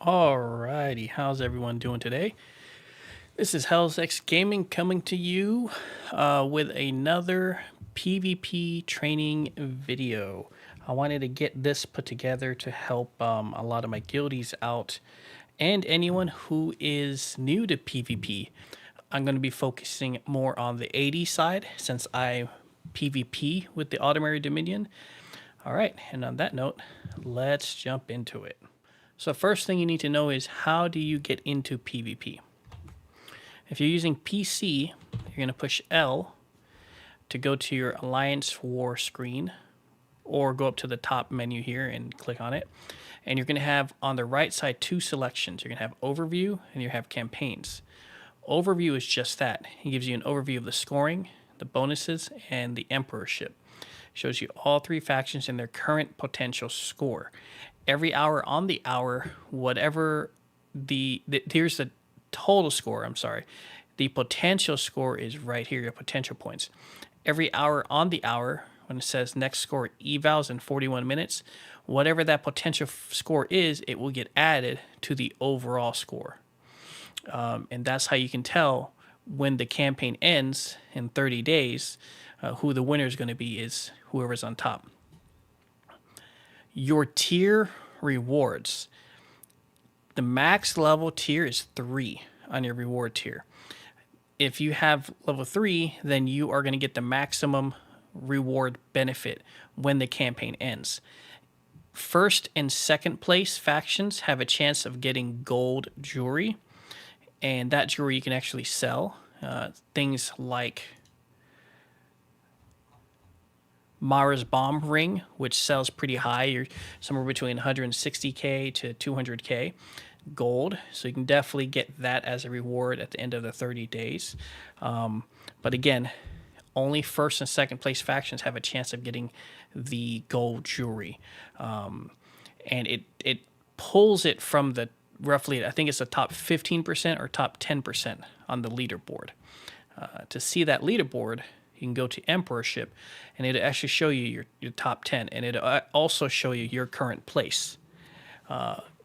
Alrighty, how's everyone doing today? This is Hell's X Gaming coming to you with another PvP training video. I wanted to get this put together to help a lot of my guildies out and anyone who is new to PvP. I'm going to be focusing more on the AD side since I PvP with the Automated Dominion. Alright, and on that note, let's jump into it. So first thing you need to know is how do you get into PvP? If you're using PC, you're going to push L to go to your Alliance War screen, or go up to the top menu here and click on it. And you're going to have on the right side two selections. You're going to have Overview and you have Campaigns. Overview is just that. It gives you an overview of the scoring, the bonuses, and the Emperorship. It shows you all three factions and their current potential score. Every hour on the hour, whatever here's the total score, I'm sorry. The potential score is right here, your potential points. Every hour on the hour, when it says next score evals in 41 minutes, whatever that potential score is, it will get added to the overall score. And that's how you can tell when the campaign ends in 30 days, who the winner is going to be is whoever's on top. Your tier rewards. The max level tier is 3 on your reward tier. If you have level 3, then you are going to get the maximum reward benefit when the campaign ends. First and second place factions have a chance of getting gold jewelry, and that jewelry you can actually sell. Things like Mara's Bomb Ring, which sells pretty high. You're somewhere between 160k to 200k gold. So you can definitely get that as a reward at the end of the 30 days. But again, only first and second place factions have a chance of getting the gold jewelry. And it pulls it from the roughly, I think it's the top 15% or top 10% on the leaderboard. To see that leaderboard, you can go to Emperorship, and it'll actually show you your top 10, and it'll also show you your current place.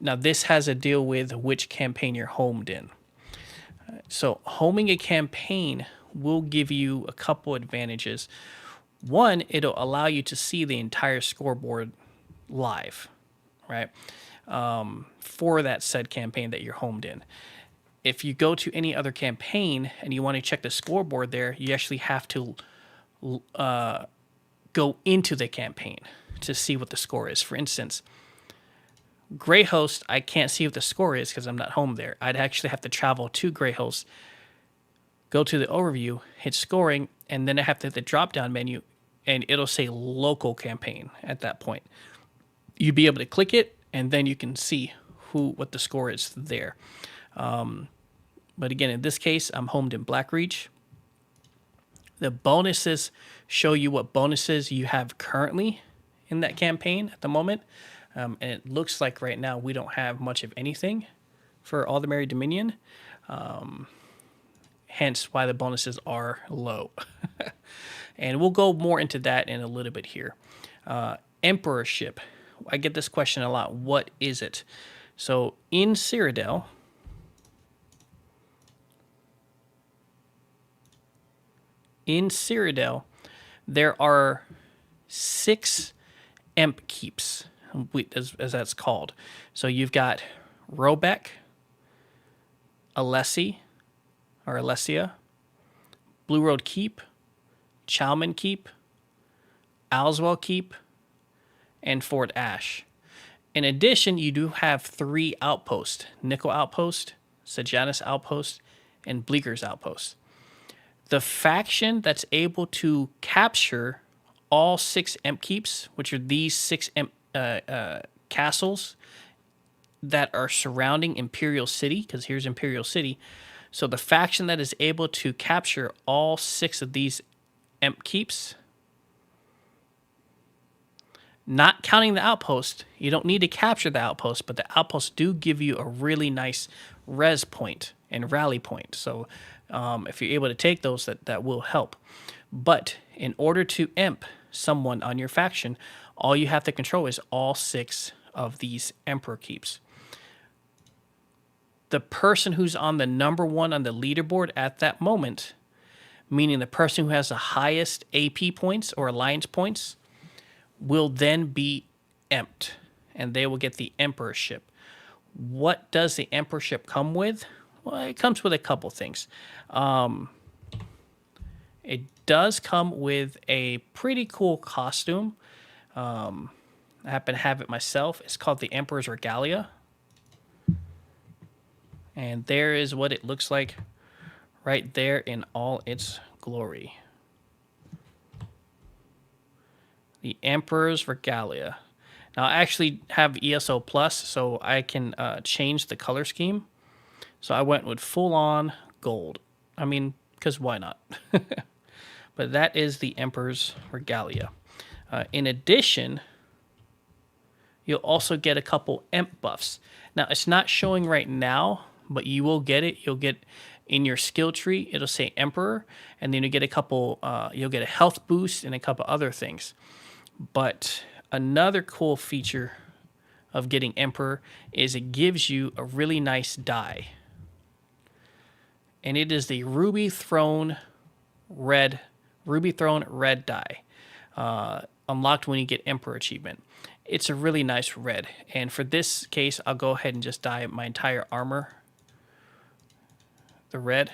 Now, this has to deal with which campaign you're homed in. So homing a campaign will give you a couple advantages. One, it'll allow you to see the entire scoreboard live, right, for that said campaign that you're homed in. If you go to any other campaign and you want to check the scoreboard there, you actually have to go into the campaign to see what the score is. For instance, Greyhost, I can't see what the score is because I'm not home there. I'd actually have to travel to Greyhost, go to the overview, hit scoring, and then I have to hit the drop-down menu, and it'll say local campaign at that point. You'd be able to click it, and then you can see what the score is there. But again, in this case, I'm homed in Blackreach. The bonuses show you what bonuses you have currently in that campaign at the moment. And it looks like right now we don't have much of anything for all the Automated Dominion. Hence why the bonuses are low. And we'll go more into that in a little bit here. Emperorship. I get this question a lot. What is it? So in Cyrodiil, there are 6 Emp keeps, as that's called. So you've got Robeck, Alessia, Blue Road Keep, Chalman Keep, Alswell Keep, and Fort Ash. In addition, you do have 3 outposts: Nickel Outpost, Sejanus Outpost, and Bleeker's Outpost. The faction that's able to capture all 6 Emp Keeps, which are these 6 castles that are surrounding Imperial City, because here's Imperial City, So the faction that is able to capture all 6 of these Emp keeps, not counting the outpost, you don't need to capture the outpost, but the outposts do give you a really nice res point and rally point. So if you're able to take those, that will help. But in order to Emp someone on your faction, all you have to control is all 6 of these Emperor keeps. The person who's on the number 1 on the leaderboard at that moment, meaning the person who has the highest AP points or alliance points, will then be emped, and they will get the Emperorship. What does the Emperorship come with? Well, it comes with a couple things. It does come with a pretty cool costume. I happen to have it myself. It's called the Emperor's Regalia. And there is what it looks like right there in all its glory. The Emperor's Regalia. Now, I actually have ESO Plus, so I can change the color scheme. So I went with full-on gold. I mean, because why not? But that is the Emperor's Regalia. In addition, you'll also get a couple Emp buffs. Now, it's not showing right now, but you will get it. You'll get in your skill tree, it'll say Emperor, and then you get a couple, you'll get a health boost and a couple other things. But another cool feature of getting Emperor is it gives you a really nice die. And it is the Ruby Throne red die. Unlocked when you get Emperor achievement. It's a really nice red. And for this case, I'll go ahead and just dye my entire armor the red.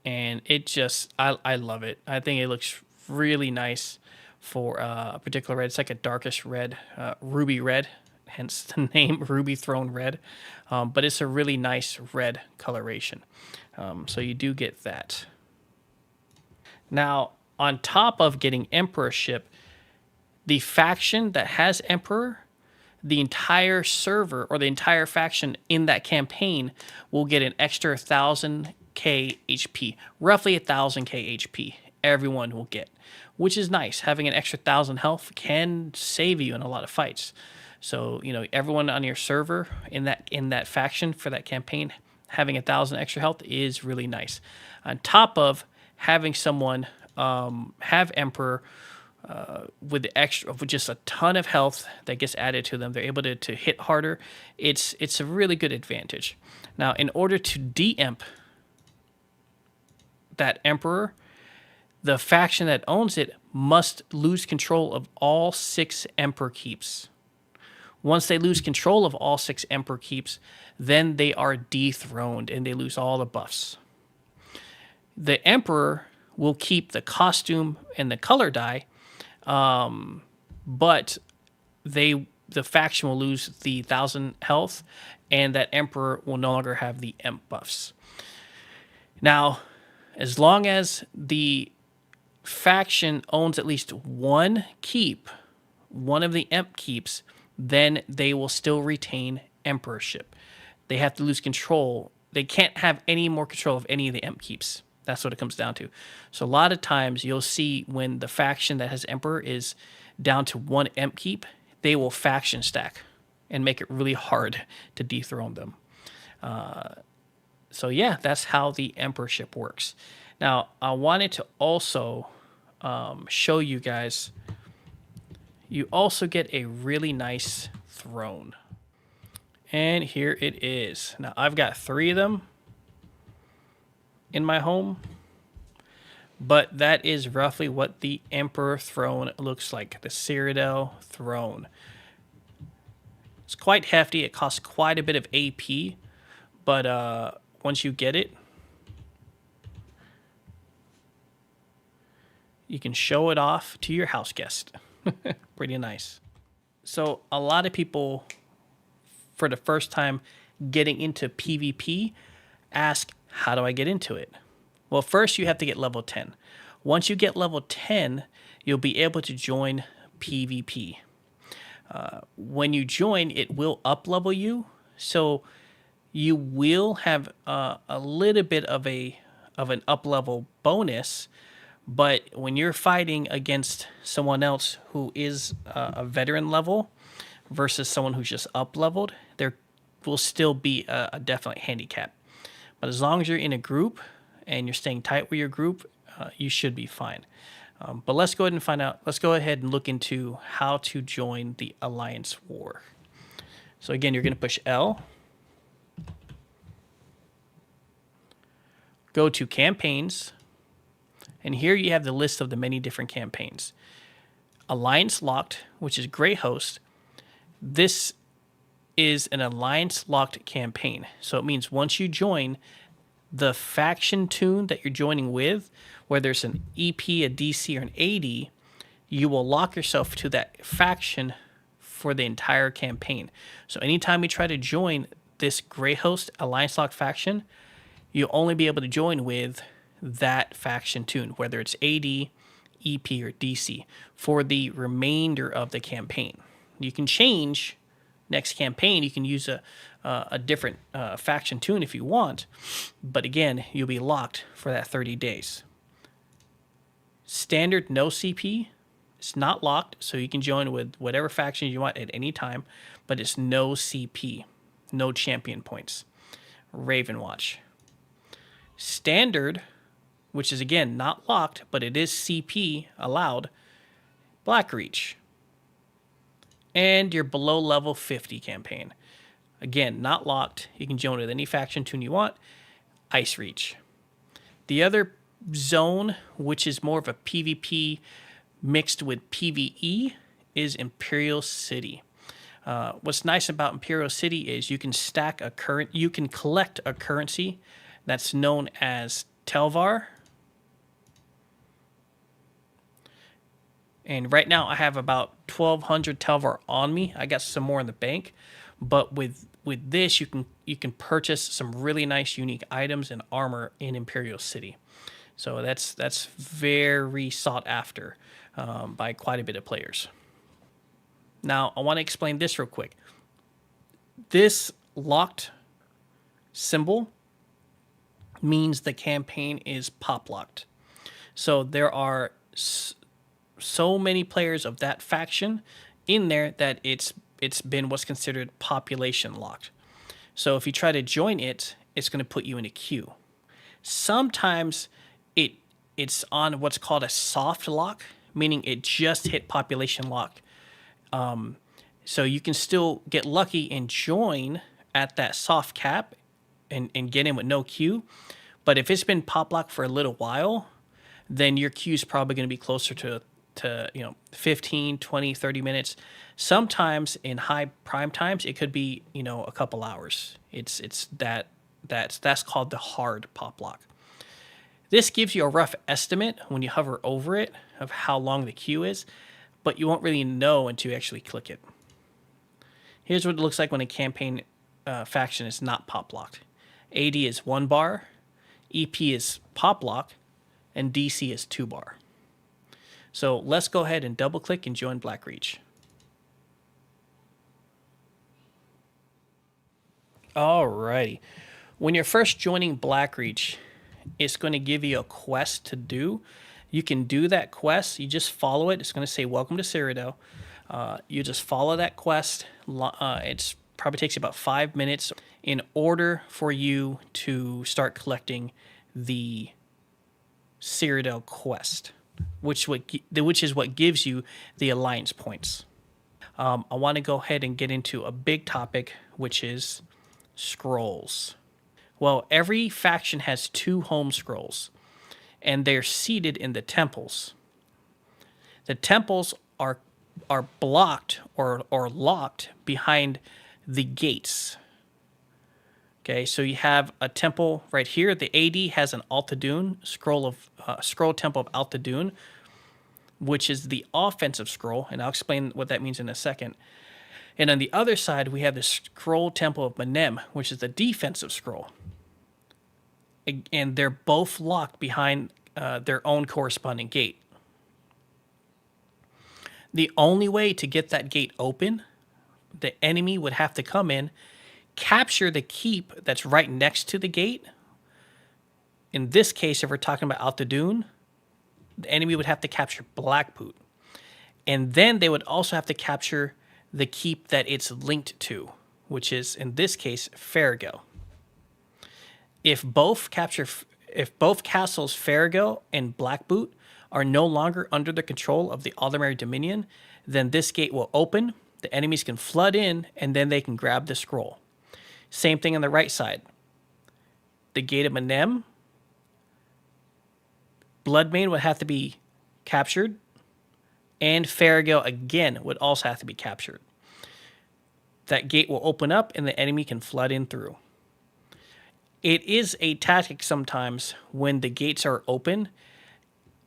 And it just, I love it. I think it looks really nice for a particular red. It's like a darkish red, ruby red, hence the name Ruby Throne Red. But it's a really nice red coloration. So you do get that. Now, on top of getting Emperorship, the faction that has Emperor, the entire server or the entire faction in that campaign will get an extra 1,000k HP, roughly 1,000k HP. Everyone will get, which is nice. Having an extra 1,000 health can save you in a lot of fights. So everyone on your server in that faction for that campaign having 1,000 extra health is really nice. On top of having someone have Emperor with just a ton of health that gets added to them, they're able to hit harder. It's a really good advantage. Now, in order to de-emp that Emperor, the faction that owns it must lose control of all 6 Emperor keeps. Once they lose control of all 6 Emperor keeps, then they are dethroned and they lose all the buffs. The Emperor will keep the costume and the color dye, but the faction will lose the 1,000 health, and that Emperor will no longer have the Emp buffs. Now, as long as the faction owns at least one keep, one of the Emp keeps, then they will still retain Emperorship. They have to lose control. They can't have any more control of any of the Emp keeps. That's what it comes down to. So a lot of times you'll see when the faction that has Emperor is down to one Emp keep, they will faction stack and make it really hard to dethrone them. So yeah, that's how the Emperorship works. Now, I wanted to also show you guys, you also get a really nice throne. And here it is. Now, I've got 3 of them in my home, but that is roughly what the Emperor throne looks like, the Cyrodiil throne. It's quite hefty. It costs quite a bit of AP, but once you get it, you can show it off to your house guest. Pretty nice. So a lot of people, for the first time getting into PvP, ask, how do I get into it? Well, first you have to get level 10. Once you get level 10, you'll be able to join PvP. When you join, it will up-level you So you will have a little bit of an up level bonus, but when you're fighting against someone else who is a veteran level versus someone who's just up leveled, there will still be a definite handicap. But as long as you're in a group and you're staying tight with your group, you should be fine. But let's go ahead and find out. Let's go ahead and look into how to join the Alliance War. So again, you're going to push L. Go to Campaigns. And here you have the list of the many different campaigns. Alliance Locked, which is Grey Host. This is an Alliance Locked campaign. So it means once you join, the faction tune that you're joining with, whether it's an EP, a DC, or an AD, you will lock yourself to that faction for the entire campaign. So anytime you try to join this Grey Host Alliance Locked faction, you'll only be able to join with that faction tune, whether it's AD, EP, or DC, for the remainder of the campaign. You can change next campaign. You can use a different faction tune if you want, but again, you'll be locked for that 30 days. Standard no CP, it's not locked, so you can join with whatever faction you want at any time, but it's no CP, no champion points. Raven Watch. Standard, which is again not locked, but it is CP allowed, Blackreach. And your below level 50 campaign. Again, not locked. You can join with any faction tune you want. Ice Reach. The other zone, which is more of a PvP mixed with PvE, is Imperial City. What's nice about Imperial City is you can you can collect a currency that's known as Telvar. And right now I have about 1,200 Telvar on me. I got some more in the bank, but with this you can purchase some really nice unique items and armor in Imperial City. So that's very sought after by quite a bit of players. Now I want to explain this real quick. This locked symbol means the campaign is pop locked. So there are so many players of that faction in there that it's been what's considered population locked. So if you try to join it, it's going to put you in a queue. Sometimes it's on what's called a soft lock, meaning it just hit population lock. So you can still get lucky and join at that soft cap and get in with no queue. But if it's been pop locked for a little while, then your queue is probably going to be closer to 15, 20, 30 minutes. Sometimes in high prime times, it could be, a couple hours. That's called the hard pop lock. This gives you a rough estimate when you hover over it of how long the queue is, but you won't really know until you actually click it. Here's what it looks like when a campaign faction is not pop locked. AD is 1 bar, EP is pop lock, and DC is 2 bar. So let's go ahead and double click and join Blackreach. Alrighty. When you're first joining Blackreach, it's going to give you a quest to do. You can do that quest. You just follow it. It's going to say, "Welcome to Cyrodiil." You just follow that quest. It probably takes you about 5 minutes in order for you to start collecting the Cyrodiil quest, which is what gives you the alliance points. I want to go ahead and get into a big topic, which is scrolls. Well, every faction has 2 home scrolls, and they're seated in the temples. The temples are blocked or locked behind the gates. Okay, so you have a temple right here. The AD has an Altadun scroll temple of Altadun, which is the offensive scroll, and I'll explain what that means in a second. And on the other side, we have the scroll temple of Menem, which is the defensive scroll. And they're both locked behind their own corresponding gate. The only way to get that gate open, the enemy would have to come in, capture the keep that's right next to the gate. In this case, if we're talking about Óðinn, the enemy would have to capture Blackboot. And then they would also have to capture the keep that it's linked to, which is, in this case, Cyrodiil. If both castles, Cyrodiil and Blackboot, are no longer under the control of the Aldemir Dominion, then this gate will open, the enemies can flood in, and then they can grab the scroll. Same thing on the right side. The Gate of Menem, Bloodmane would have to be captured, and Cyrodiil again would also have to be captured. That gate will open up and the enemy can flood in through. It is a tactic sometimes when the gates are open.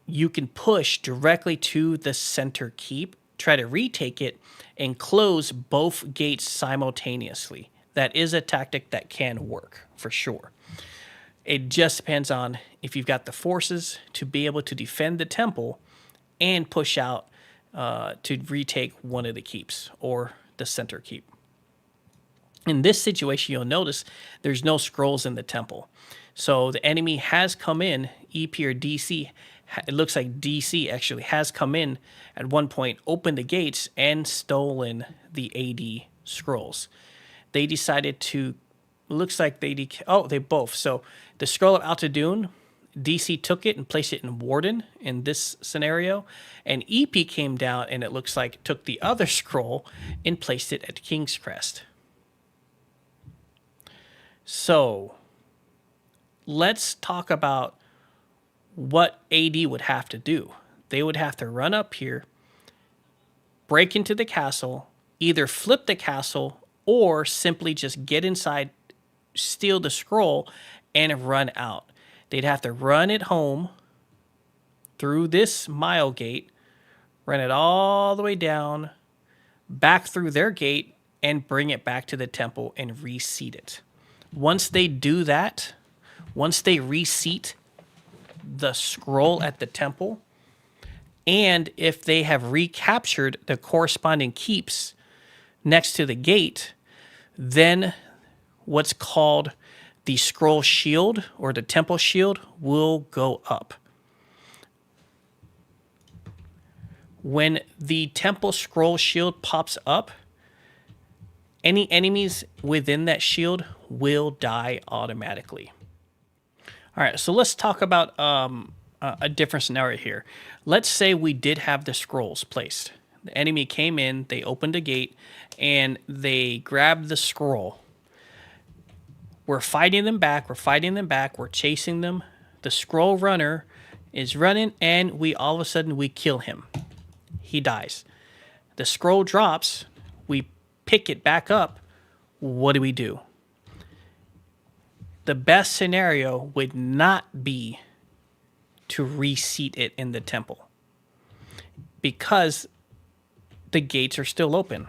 You can push directly to the center keep, try to retake it, and close both gates simultaneously. That is a tactic that can work, for sure. It just depends on if you've got the forces to be able to defend the temple and push out to retake one of the keeps or the center keep. In this situation, you'll notice there's no scrolls in the temple. So the enemy has come in, EP or DC, it looks like DC actually has come in at one point, opened the gates, and stolen the AD scrolls. They decided to, looks like they both. So the scroll of Óðinn, DC took it and placed it in Warden in this scenario, and EP came down and it looks like took the other scroll and placed it at King's Crest. So let's talk about what AD would have to do. They would have to run up here, break into the castle, either flip the castle or simply just get inside, steal the scroll, and run out. They'd have to run it home through this mile gate, run it all the way down, back through their gate, and bring it back to the temple and reseat it. Once they do that, once they reseat the scroll at the temple, and if they have recaptured the corresponding keeps next to the gate, then what's called the scroll shield or the temple shield will go up. When the temple scroll shield pops up, any enemies within that shield will die automatically. All right, so let's talk about a different scenario here. Let's say we did have the scrolls placed. The enemy came in, they opened a gate, and they grabbed the scroll. We're fighting them back, we're chasing them. The scroll runner is running, and all of a sudden we kill him. He dies. The scroll drops, we pick it back up. What do? The best scenario would not be to reseat it in the temple, because the gates are still open.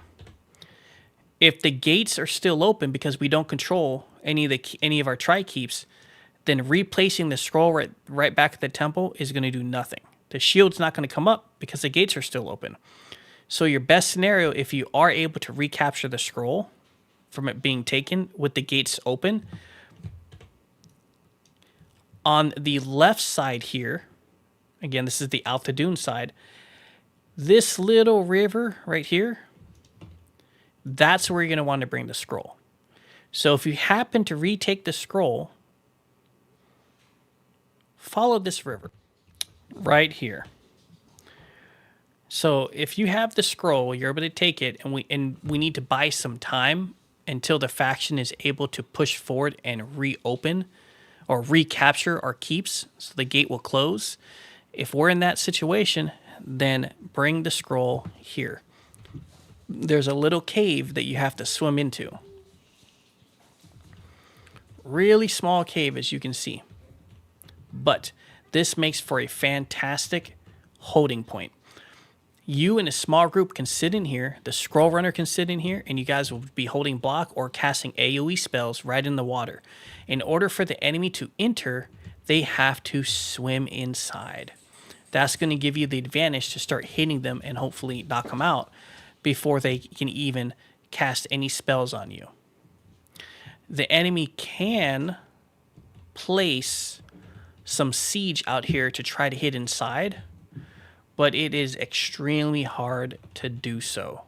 If the gates are still open because we don't control any of our tri-keeps, then replacing the scroll right back at the temple is going to do nothing. The shield's not going to come up because the gates are still open. So your best scenario, if you are able to recapture the scroll from it being taken with the gates open, on the left side here, again, this is the Óðinn side, this little river right here, that's where you're going to want to bring the scroll. So if you happen to retake the scroll, follow this river right here. So if you have the scroll, you're able to take it, and we need to buy some time until the faction is able to push forward and reopen or recapture our keeps, so the gate will close. If we're in that situation, then bring the scroll here. There's a little cave that you have to swim into. Really small cave, as you can see. But this makes for a fantastic holding point. You and a small group can sit in here, the scroll runner can sit in here, and you guys will be holding block or casting AoE spells right in the water. In order for the enemy to enter, they have to swim inside. That's going to give you the advantage to start hitting them and hopefully knock them out before they can even cast any spells on you. the enemy can place some siege out here to try to hit inside, but it is extremely hard to do so.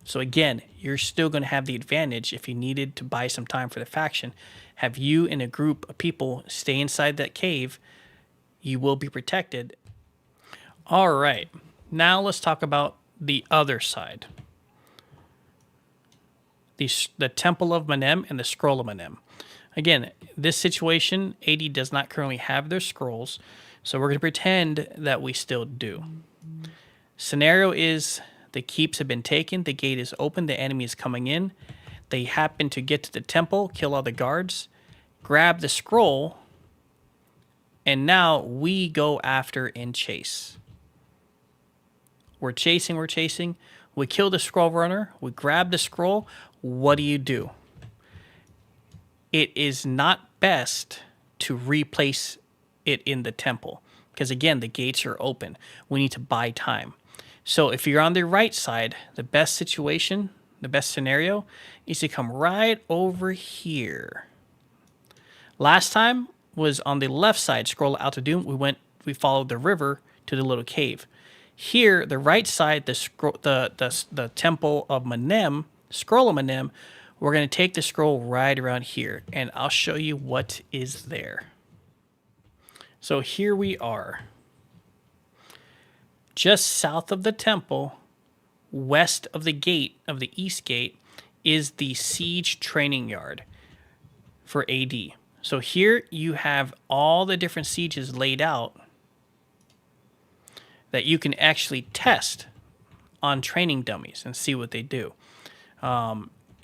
So again, you're still going to have the advantage if you needed to buy some time for the faction. Have you and a group of people stay inside that cave, you will be protected. All right, now let's talk about the other side. The Temple of Manem and the Scroll of Manem. Again, this situation, AD does not currently have their scrolls, so we're going to pretend that we still do. Scenario is the keeps have been taken, the gate is open, the enemy is coming in. They happen to get to the temple, kill all the guards, grab the scroll, and now we go after and chase. We're chasing. We kill the scroll runner, we grab the scroll. What do? It is not best to replace it in the temple because, again, the gates are open. We need to buy time. So if you're on the right side, the best situation, the best scenario is to come right over here. Last time was on the left side, Scroll Out of Doom. We followed the river to the little cave. Here, the right side, the Temple of Manem, Scroll of Manem, we're going to take the scroll right around here, and I'll show you what is there. So here we are. Just south of the temple, west of the gate, of the east gate, is the siege training yard for AD. So here you have all the different sieges laid out that you can actually test on training dummies and see what they do.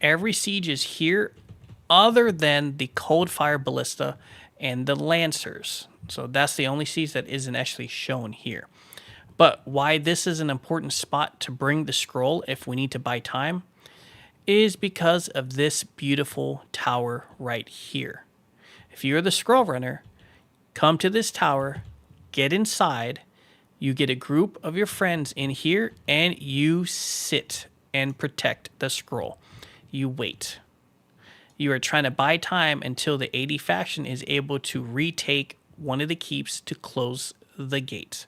Every siege is here other than the Cold Fire Ballista and the Lancers. So that's the only siege that isn't actually shown here. But why this is an important spot to bring the scroll if we need to buy time is because of this beautiful tower right here. If you're the scroll runner, come to this tower, get inside, you get a group of your friends in here, and you sit and protect the scroll. You wait. You are trying to buy time until the AD faction is able to retake one of the keeps to close the gate.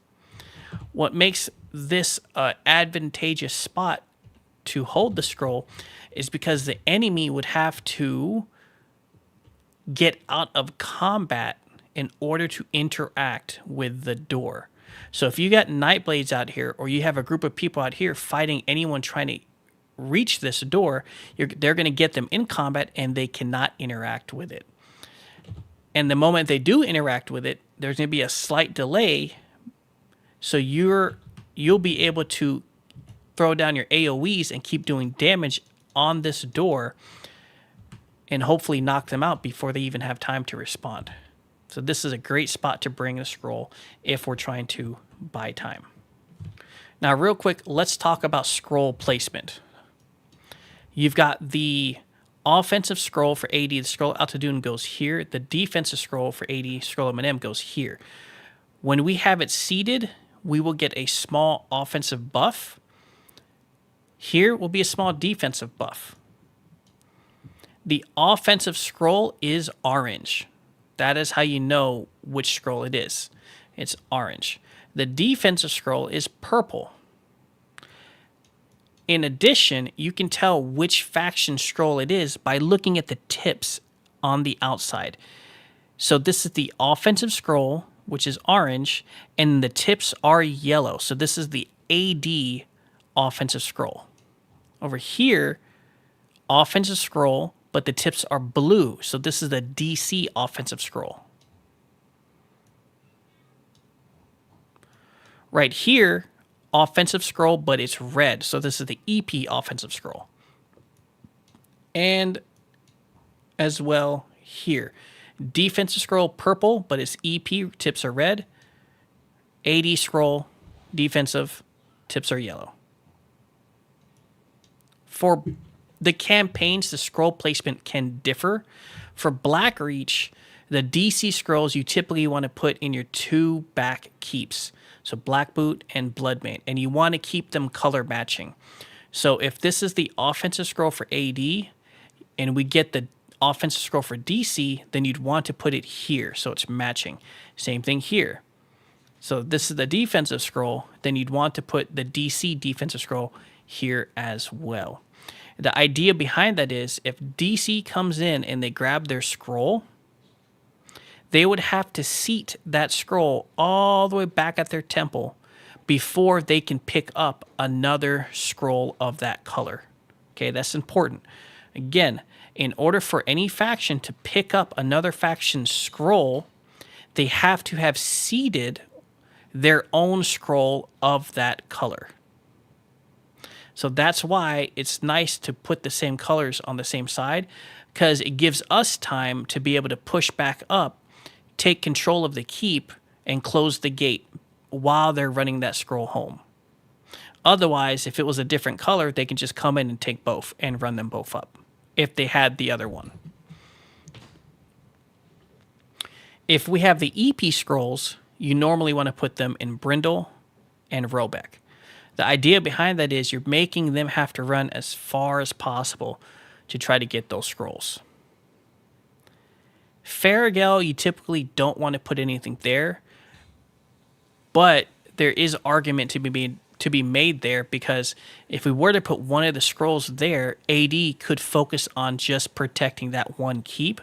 What makes this an advantageous spot to hold the scroll is because the enemy would have to get out of combat in order to interact with the door. So if you got Nightblades out here, or you have a group of people out here fighting anyone trying to reach this door, they're going to get them in combat and they cannot interact with it. And the moment they do interact with it, there's going to be a slight delay. So you'll be able to throw down your AoEs and keep doing damage on this door and hopefully knock them out before they even have time to respond. So this is a great spot to bring a scroll if we're trying to buy time. Now, real quick, let's talk about scroll placement. You've got the offensive scroll for AD, the Scroll Out of Doom goes here. The defensive scroll for AD, Scroll of Manem, goes here. When we have it seated, we will get a small offensive buff. Here will be a small defensive buff. The offensive scroll is orange. That is how you know which scroll it is. It's orange. The defensive scroll is purple. In addition, you can tell which faction scroll it is by looking at the tips on the outside. So this is the offensive scroll, which is orange, and the tips are yellow. So this is the AD offensive scroll. Over here, offensive scroll, but the tips are blue. So this is the DC offensive scroll. Right here, offensive scroll, but it's red. So this is the EP offensive scroll. And as well here. Defensive scroll, purple, but its EP tips are red. AD scroll, defensive, tips are yellow. For the campaigns, the scroll placement can differ. For Blackreach, the DC scrolls you typically want to put in your two back keeps. So Black Boot and Bloodmane. And you want to keep them color matching. So if this is the offensive scroll for AD, and we get the offensive scroll for DC, then you'd want to put it here so it's matching. Same thing here. So this is the defensive scroll, then you'd want to put the DC defensive scroll here as well. The idea behind that is if DC comes in and they grab their scroll, they would have to seat that scroll all the way back at their temple before they can pick up another scroll of that color. Okay, that's important. Again, in order for any faction to pick up another faction's scroll, they have to have seeded their own scroll of that color. So that's why it's nice to put the same colors on the same side, because it gives us time to be able to push back up, take control of the keep, and close the gate while they're running that scroll home. Otherwise, if it was a different color, they can just come in and take both and run them both up if they had the other one. If we have the EP scrolls, you normally want to put them in Brindle and Robeck. The idea behind that is you're making them have to run as far as possible to try to get those scrolls. Farragel, you typically don't want to put anything there, but there is argument to be made there, because if we were to put one of the scrolls there, AD could focus on just protecting that one keep,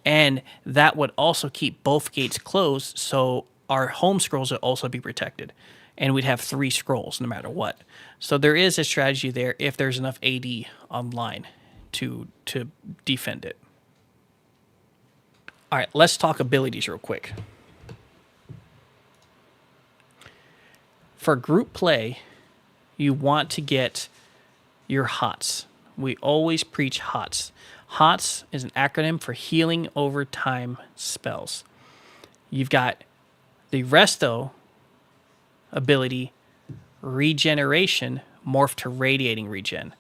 and that would also keep both gates closed, so our home scrolls would also be protected, and we'd have 3 scrolls no matter what. So there is a strategy there if there's enough AD online to defend it. All right, let's talk abilities real quick. For group play, you want to get your HOTS. We always preach HOTS. HOTS is an acronym for Healing Over Time Spells. You've got the Resto ability, Regeneration, morph to Radiating Regen.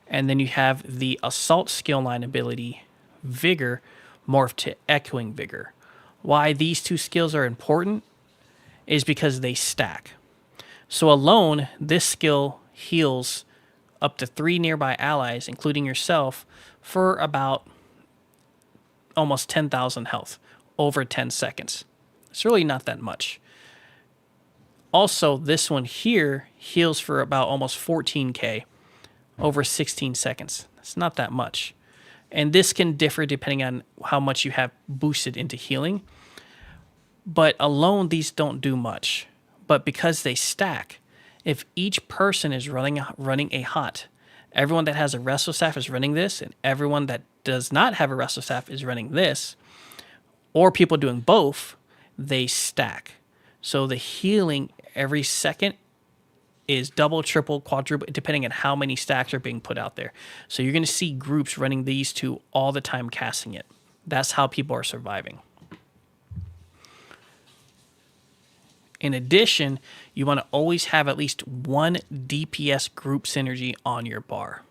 And then you have the Assault skill line ability, Vigor, morph to Echoing Vigor. Why these 2 skills are important is because they stack. So alone, this skill heals up to 3 nearby allies, including yourself, for about almost 10,000 health over 10 seconds. It's really not that much. Also, this one here heals for about almost 14k over 16 seconds. It's not that much. And this can differ depending on how much you have boosted into healing. But alone, these don't do much. But because they stack, if each person is running a HOT, everyone that has a Resto Staff is running this, and everyone that does not have a Resto Staff is running this, or people doing both, they stack. So the healing every second is double, triple, quadruple, depending on how many stacks are being put out there. So you're going to see groups running these 2 all the time casting it. That's how people are surviving. In addition, you want to always have at least 1 DPS group synergy on your bar.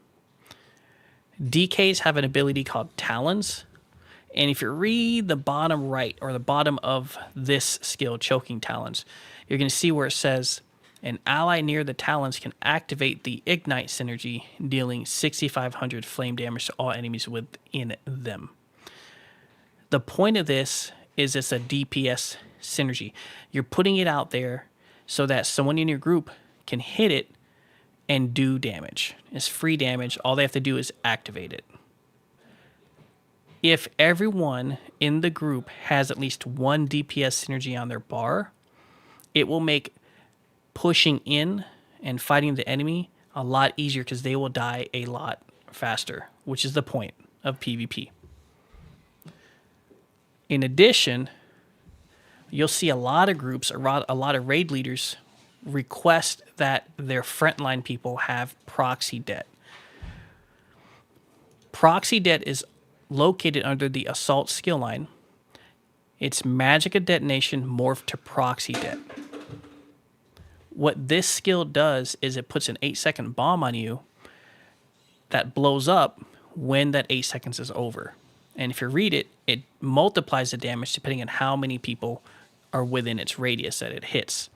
DKs have an ability called Talons. And if you read the bottom right or the bottom of this skill, Choking Talons, you're going to see where it says, an ally near the Talons can activate the Ignite synergy, dealing 6,500 flame damage to all enemies within them. The point of this is it's a DPS synergy. You're putting it out there so that someone in your group can hit it and do damage. It's free damage. All they have to do is activate it. If everyone in the group has at least 1 DPS synergy on their bar, it will make pushing in and fighting the enemy a lot easier, because they will die a lot faster, which is the point of PvP. In addition, you'll see a lot of groups, a lot of raid leaders request that their frontline people have proxy debt. Proxy debt is located under the Assault skill line. It's Magicka Detonation morphed to Proxy Debt. What this skill does is it puts an 8-second bomb on you that blows up when that 8 seconds is over. And if you read it, it multiplies the damage depending on how many people are within its radius that it hits.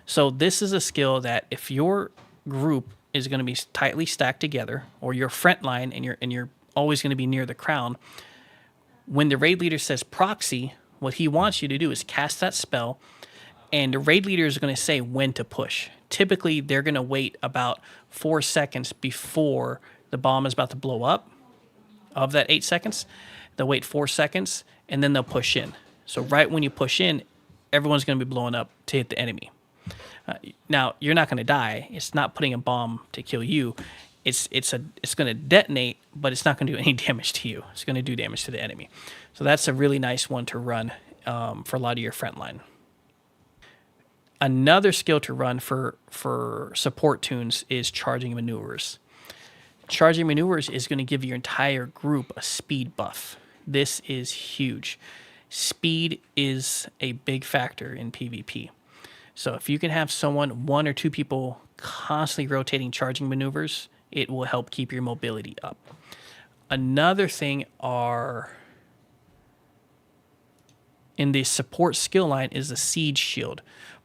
So this is a skill that if your group is going to be tightly stacked together, or your front line and you're always going to be near the crown, When the raid leader says proxy, what he wants you to do is cast that spell, and the raid leader is going to say when to push. Typically, they're going to wait about 4 seconds before the bomb is about to blow up. Of that 8 seconds, they'll wait 4 seconds, and then they'll push in. So right when you push in, everyone's going to be blowing up to hit the enemy. Now, you're not going to die. It's not putting a bomb to kill you. It's going to detonate, but it's not going to do any damage to you. It's going to do damage to the enemy. So that's a really nice one to run for a lot of your front line. Another skill to run for support tunes is charging maneuvers. Charging maneuvers is going to give your entire group a speed buff. This is huge. Speed is a big factor in PvP. So if you can have someone, 1 or 2 people constantly rotating charging maneuvers, it will help keep your mobility up. Another thing in the support skill line is the siege shield,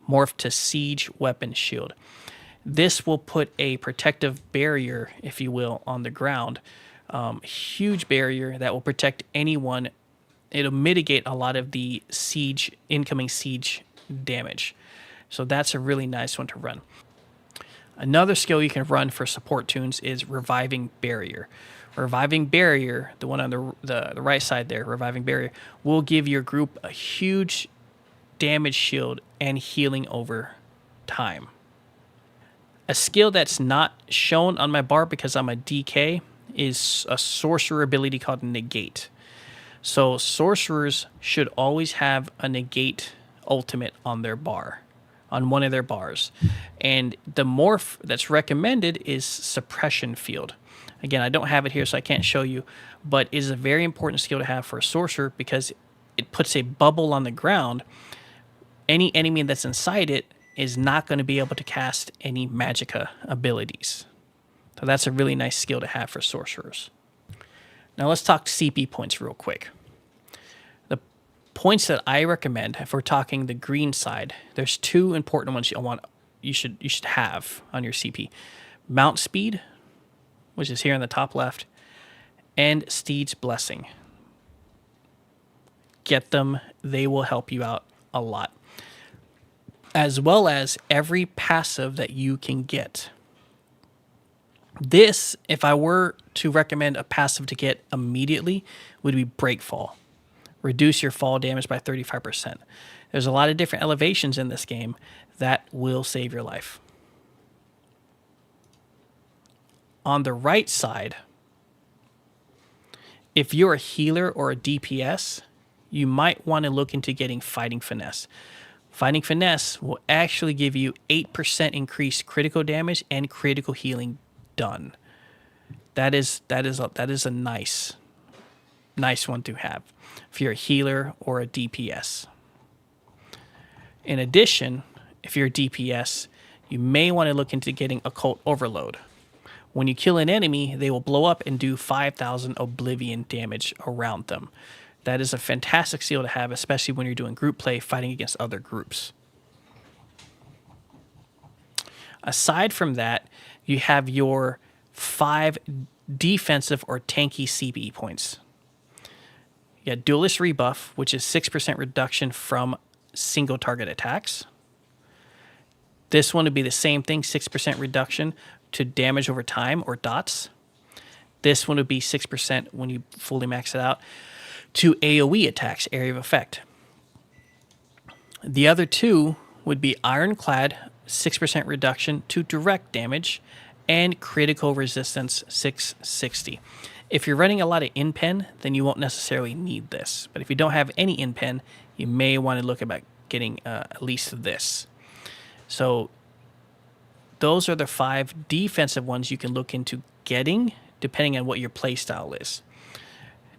morphed to siege weapon shield. This will put a protective barrier, if you will, on the ground. Huge barrier that will protect anyone. It'll mitigate a lot of the incoming siege damage. So that's a really nice one to run. Another skill you can run for support tunes is Reviving Barrier. Reviving Barrier, the one on the right side there, Reviving Barrier, will give your group a huge damage shield and healing over time. A skill that's not shown on my bar because I'm a DK is a sorcerer ability called Negate. So sorcerers should always have a Negate ultimate on their bar, on one of their bars. And the morph that's recommended is Suppression Field. Again, I don't have it here, so I can't show you, but it is a very important skill to have for a sorcerer because it puts a bubble on the ground. Any enemy that's inside it is not going to be able to cast any magicka abilities. So that's a really nice skill to have for sorcerers. Now let's talk CP points real quick. The points that I recommend, if we're talking the green side, there's 2 important ones you should have on your CP. Mount Speed, which is here in the top left, and Steed's Blessing. Get them, they will help you out a lot. As well as every passive that you can get. This, if I were to recommend a passive to get immediately, would be Breakfall. Reduce your fall damage by 35%. There's a lot of different elevations in this game that will save your life. On the right side, if you're a healer or a DPS, you might want to look into getting Fighting Finesse. Fighting Finesse will actually give you 8% increased critical damage and critical healing done. That is a nice one to have if you're a healer or a DPS. In addition, if you're a DPS, you may want to look into getting Occult Overload. When you kill an enemy, they will blow up and do 5,000 Oblivion damage around them. That is a fantastic skill to have, especially when you're doing group play, fighting against other groups. Aside from that, you have your 5 defensive or tanky CP points. You got Duelist Rebuff, which is 6% reduction from single target attacks. This one would be the same thing, 6% reduction to damage over time or dots. This one would be 6% when you fully max it out to AoE attacks, area of effect. The other 2 would be Ironclad, 6% reduction to direct damage, and critical resistance 660. If you're running a lot of in-pen, then you won't necessarily need this. But if you don't have any in-pen, you may want to look about getting at least this. So those are the 5 defensive ones you can look into getting, depending on what your playstyle is.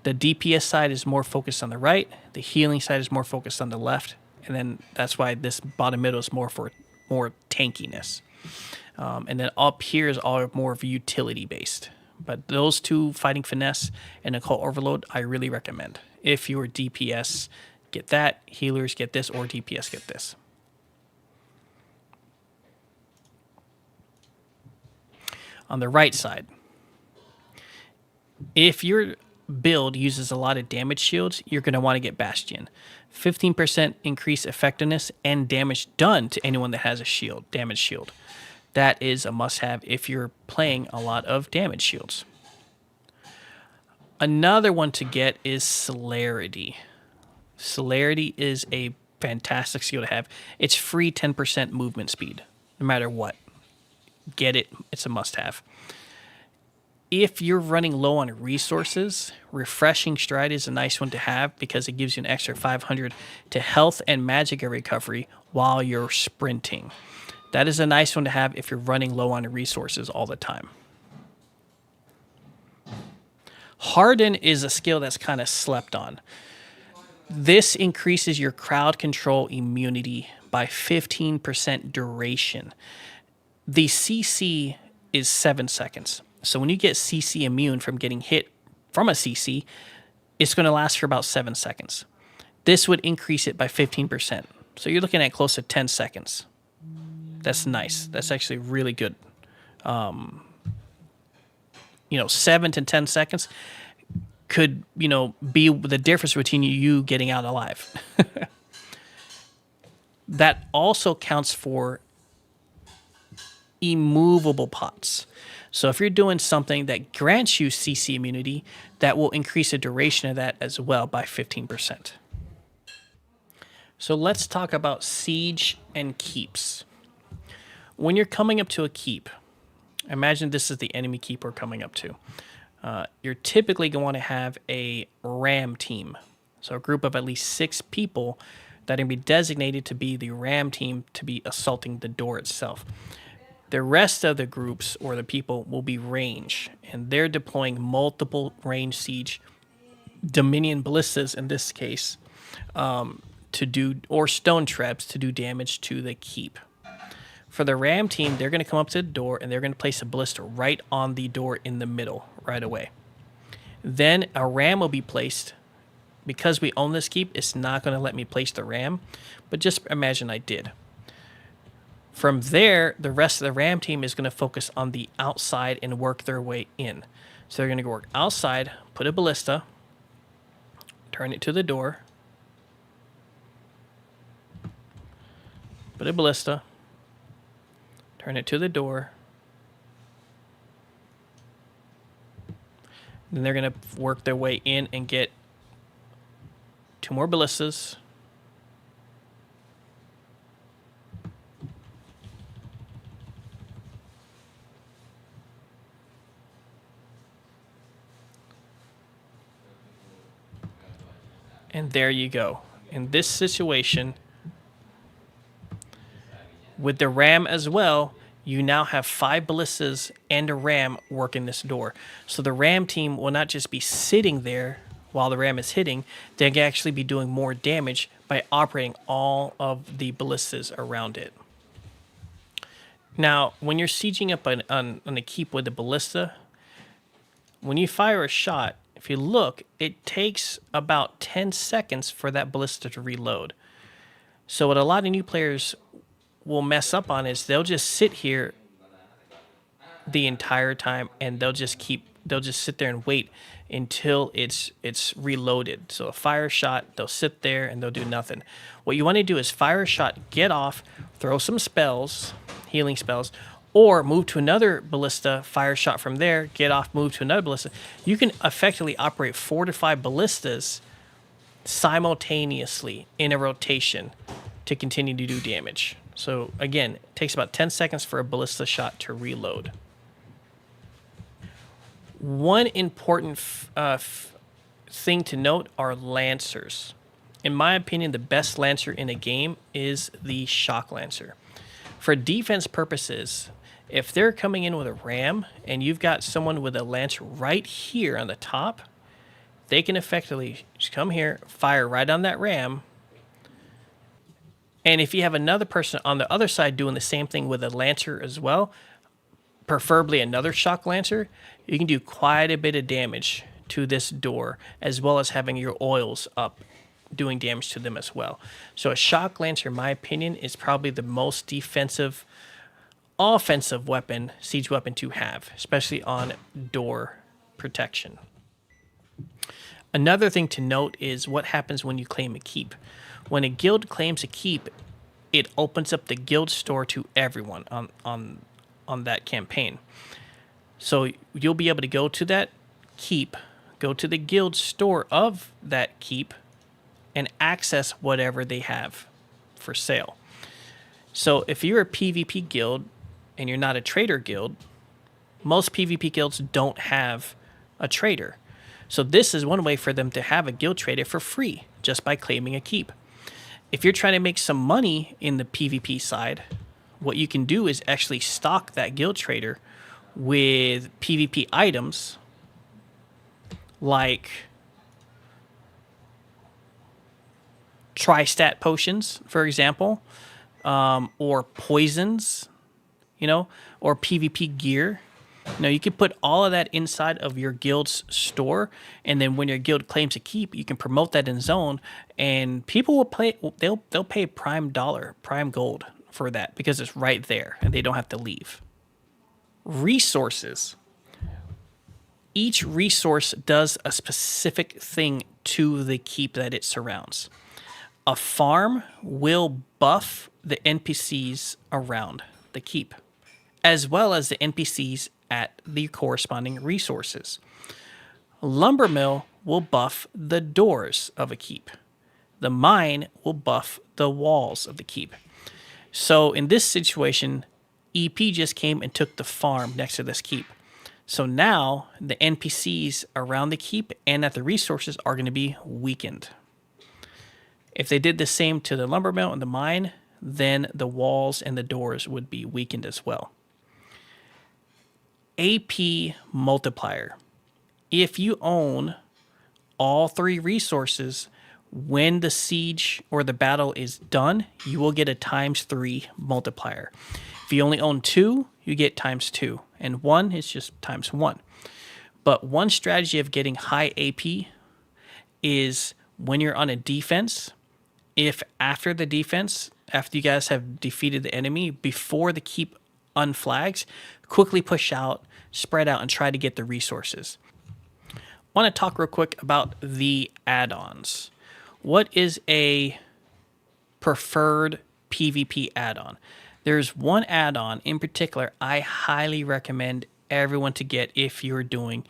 The DPS side is more focused on the right. The healing side is more focused on the left. And then that's why this bottom middle is more for more tankiness. And then up here is all more of utility based. But those 2, Fighting Finesse and Occult Overload, I really recommend. If you're DPS, get that. Healers, get this. Or DPS, get this. On the right side, if you're build uses a lot of damage shields, you're going to want to get Bastion. 15% increase effectiveness and damage done to anyone that has a shield, damage shield. That is a must-have if you're playing a lot of damage shields. Another one to get is Celerity. Celerity is a fantastic skill to have. It's free 10% movement speed, no matter what. Get it. It's a must-have. If you're running low on resources, Refreshing Stride is a nice one to have because it gives you an extra 500 to health and magic recovery while you're sprinting. That is a nice one to have if you're running low on resources all the time. Harden is a skill that's kind of slept on. This increases your crowd control immunity by 15% duration. The CC is 7 seconds. So when you get CC immune from getting hit from a CC, it's going to last for about 7 seconds. This would increase it by 15%. So you're looking at close to 10 seconds. That's nice. That's actually really good. 7 to 10 seconds could, be the difference between you getting out alive. That also counts for immovable pots. So if you're doing something that grants you CC immunity, that will increase the duration of that as well by 15%. So let's talk about siege and keeps. When you're coming up to a keep, imagine this is the enemy keep we're coming up to. You're typically going to have a ram team. So a group of at least 6 people that are going to be designated to be the ram team to be assaulting the door itself. The rest of the groups or the people will be range, and they're deploying multiple range siege, Dominion ballistas in this case, to do, or stone traps to do damage to the keep. For the ram team, they're going to come up to the door and they're going to place a ballista right on the door in the middle right away. Then a ram will be placed. Because we own this keep, it's not going to let me place the ram, but just imagine I did. From there, the rest of the ram team is going to focus on the outside and work their way in. So they're going to go work outside, put a ballista, turn it to the door, put a ballista, turn it to the door. Then they're going to work their way in and get 2 more ballistas. And there you go. In this situation, with the ram as well, you now have 5 ballistas and a ram working this door. So the ram team will not just be sitting there while the ram is hitting, they can actually be doing more damage by operating all of the ballistas around it. Now, when you're sieging up on a keep with a ballista, when you fire a shot, if you look, it takes about 10 seconds for that ballista to reload. So what a lot of new players will mess up on is they'll just sit here the entire time and they'll just sit there and wait until it's reloaded. So a fire shot, they'll sit there and they'll do nothing. What you want to do is fire a shot, get off, throw some spells, healing spells, or move to another ballista, fire shot from there, get off, move to another ballista. You can effectively operate 4 to 5 ballistas simultaneously in a rotation to continue to do damage. So again, it takes about 10 seconds for a ballista shot to reload. One important thing to note are lancers. In my opinion, the best lancer in a game is the shock lancer. For defense purposes, if they're coming in with a ram and you've got someone with a lancer right here on the top, they can effectively just come here, fire right on that ram. And if you have another person on the other side doing the same thing with a lancer as well, preferably another shock lancer, you can do quite a bit of damage to this door, as well as having your oils up doing damage to them as well. So a shock lancer, in my opinion, is probably the most defensive, offensive weapon, siege weapon to have, especially on door protection. Another thing to note is what happens when you claim a keep. When a guild claims a keep, it opens up the guild store to everyone on that campaign. So you'll be able to go to that keep, go to the guild store of that keep, and access whatever they have for sale. So if you're a PvP guild and you're not a trader guild, most PvP guilds don't have a trader. So this is one way for them to have a guild trader for free, just by claiming a keep. If you're trying to make some money in the PvP side, what you can do is actually stock that guild trader with PvP items like tri-stat potions, for example, or poisons, or PvP gear. You can put all of that inside of your guild's store, and then when your guild claims a keep, you can promote that in zone, and people will pay. They'll pay prime gold for that because it's right there, and they don't have to leave. Resources. Each resource does a specific thing to the keep that it surrounds. A farm will buff the NPCs around the keep, as well as the NPCs at the corresponding resources. A lumber mill will buff the doors of a keep. The mine will buff the walls of the keep. So in this situation, EP just came and took the farm next to this keep. So now the NPCs around the keep and at the resources are going to be weakened. If they did the same to the lumber mill and the mine, then the walls and the doors would be weakened as well. AP multiplier. If you own all three resources, when the siege or the battle is done, you will get a ×3 multiplier. If you only own 2, you get ×2, and 1 is just ×1. But one strategy of getting high AP is when you're on a defense, if after the defense, after you guys have defeated the enemy, before the keep unflags, quickly push out, spread out, and try to get the resources. I want to talk real quick about the add-ons. What is a preferred PvP add-on? There's one add-on in particular I highly recommend everyone to get if you're doing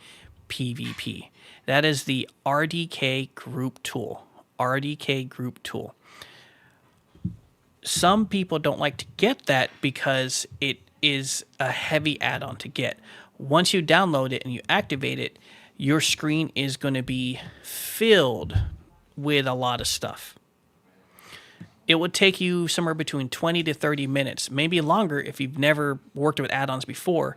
PvP. That is the RDK group tool. RDK group tool. Some people don't like to get that because it is a heavy add-on to get. Once you download it and you activate it, your screen is going to be filled with a lot of stuff. It would take you somewhere between 20 to 30 minutes, maybe longer if you've never worked with add-ons before,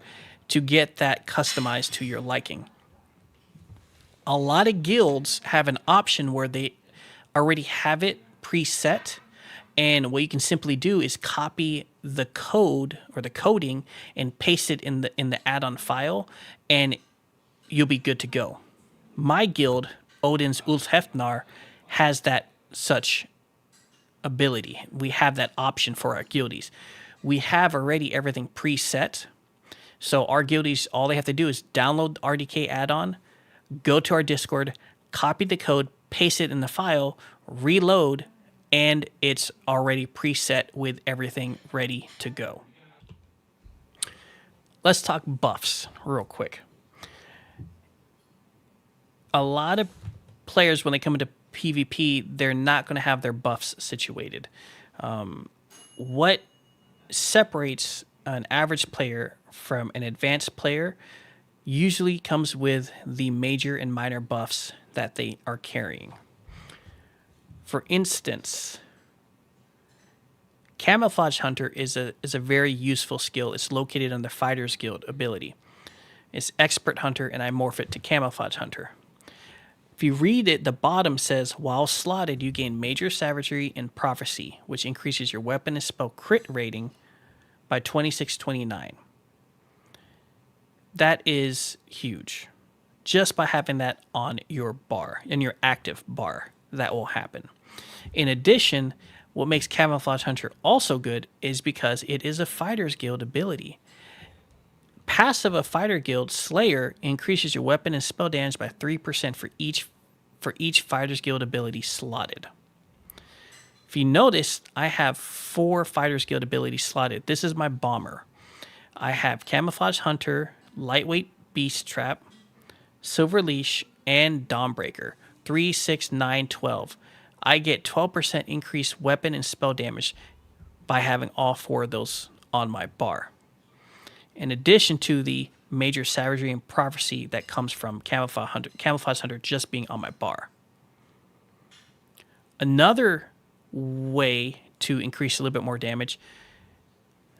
to get that customized to your liking. A lot of guilds have an option where they already have it preset, and what you can simply do is copy the code or the coding and paste it in the add-on file, and you'll be good to go. My guild, Óðinn's Úlfhéðnar, has that such ability. We have that option for our guildies. We have already everything preset. So our guildies, all they have to do is download the RDK add-on, go to our Discord, copy the code, paste it in the file, reload, and it's already preset with everything ready to go. Let's talk buffs real quick. A lot of players, when they come into PvP, they're not going to have their buffs situated. What separates an average player from an advanced player usually comes with the major and minor buffs that they are carrying. For instance, Camouflage Hunter is a very useful skill. It's located on the Fighter's Guild ability. It's Expert Hunter, and I morph it to Camouflage Hunter. If you read it, the bottom says, while slotted, you gain Major Savagery and Prophecy, which increases your weapon and spell crit rating by 2629. That is huge. Just by having that on your bar, in your active bar, that will happen. In addition, what makes Camouflage Hunter also good is because it is a Fighter's Guild ability. passive of Fighter Guild, Slayer, increases your weapon and spell damage by 3% for each Fighters Guild ability slotted. If you notice, I have 4 Fighters Guild abilities slotted. This is my Bomber. I have Camouflage Hunter, Lightweight Beast Trap, Silver Leash, and Dawnbreaker. 3, 6, 9, 12. I get 12% increased weapon and spell damage by having all 4 of those on my bar. In addition to the Major Savagery and Prophecy that comes from Camouflage Hunter just being on my bar. Another way to increase a little bit more damage,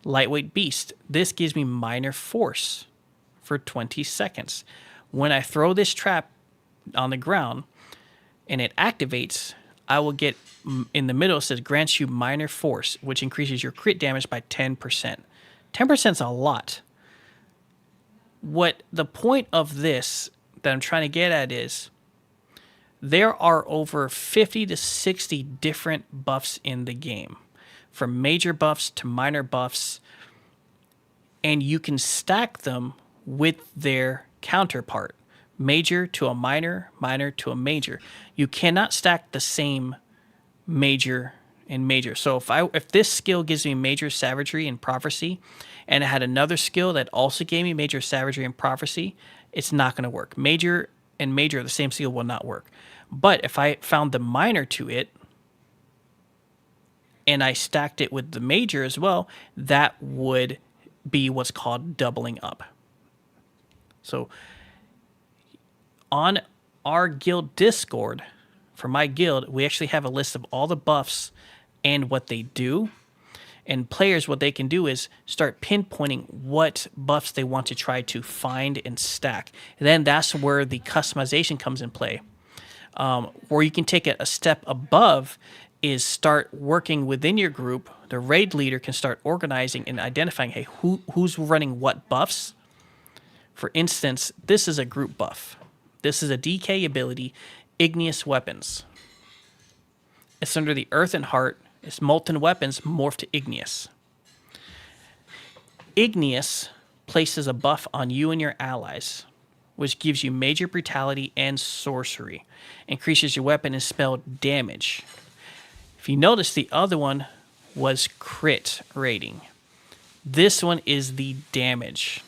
Lightweight Beast. This gives me Minor Force for 20 seconds. When I throw this trap on the ground and it activates, I will get, in the middle it says grants you Minor Force, which increases your crit damage by 10%. 10% is a lot. What the point of this that I'm trying to get at is there are over 50 to 60 different buffs in the game, from major buffs to minor buffs, and you can stack them with their counterpart. Major to a minor, minor to a major. You cannot stack the same major and major. So if this skill gives me Major Savagery and Prophecy, and it had another skill that also gave me Major Savagery and Prophecy, it's not going to work. Major and major, the same skill, will not work. But if I found the minor to it, and I stacked it with the major as well, that would be what's called doubling up. So on our guild Discord, for my guild, we actually have a list of all the buffs and what they do. And players, what they can do is start pinpointing what buffs they want to try to find and stack. And then that's where the customization comes in play. Where you can take it a step above is start working within your group. The raid leader can start organizing and identifying, hey, who's running what buffs. For instance, this is a group buff. This is a DK ability, Igneous Weapons. It's under the Earth and Heart. It's Molten Weapons morphed to Igneous. Igneous places a buff on you and your allies, which gives you Major Brutality and Sorcery. Increases your weapon and spell damage. If you notice, the other one was crit rating. This one is the damage.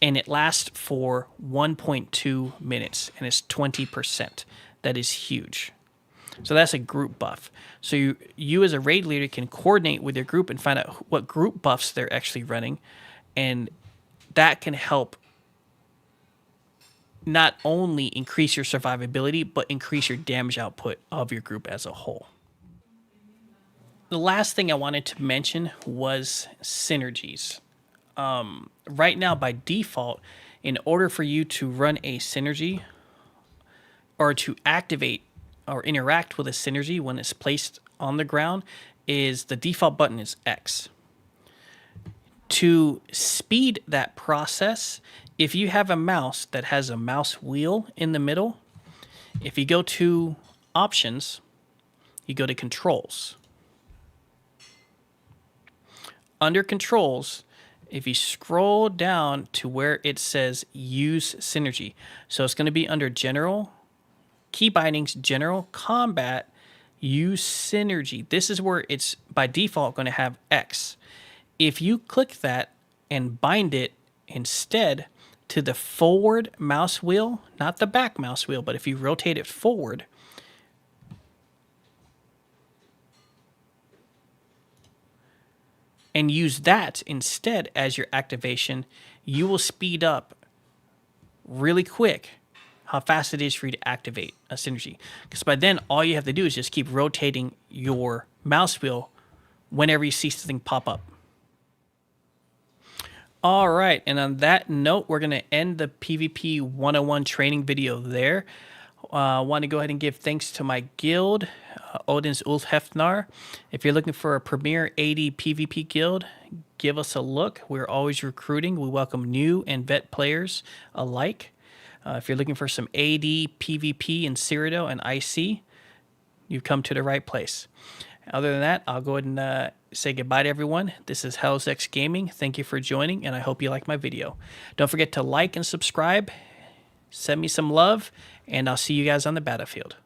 And it lasts for 1.2 minutes, and it's 20%. That is huge. So that's a group buff. So you as a raid leader can coordinate with your group and find out what group buffs they're actually running, and that can help not only increase your survivability, but increase your damage output of your group as a whole. The last thing I wanted to mention was synergies. Right now, by default, in order for you to run a synergy or to activate or interact with a synergy when it's placed on the ground, is the default button is X. To speed that process, if you have a mouse that has a mouse wheel in the middle, if you go to Options, you go to Controls. Under Controls, if you scroll down to where it says Use Synergy, so it's going to be under General, Key Bindings, General, Combat, Use Synergy. This is where it's by default going to have X. If you click that and bind it instead to the forward mouse wheel, not the back mouse wheel, but if you rotate it forward, and use that instead as your activation, you will speed up really quick how fast it is for you to activate a synergy. Because by then, all you have to do is just keep rotating your mouse wheel whenever you see something pop up. All right, and on that note, we're going to end the PvP 101 training video there. I want to go ahead and give thanks to my guild, Óðinn's Úlfhéðnar. If you're looking for a premier AD PvP guild, give us a look. We're always recruiting. We welcome new and vet players alike. If you're looking for some AD PvP in Cyrodiil and IC, you've come to the right place. Other than that, I'll go ahead and say goodbye to everyone. This is Hell's X Gaming. Thank you for joining, and I hope you like my video. Don't forget to like and subscribe. Send me some love, and I'll see you guys on the battlefield.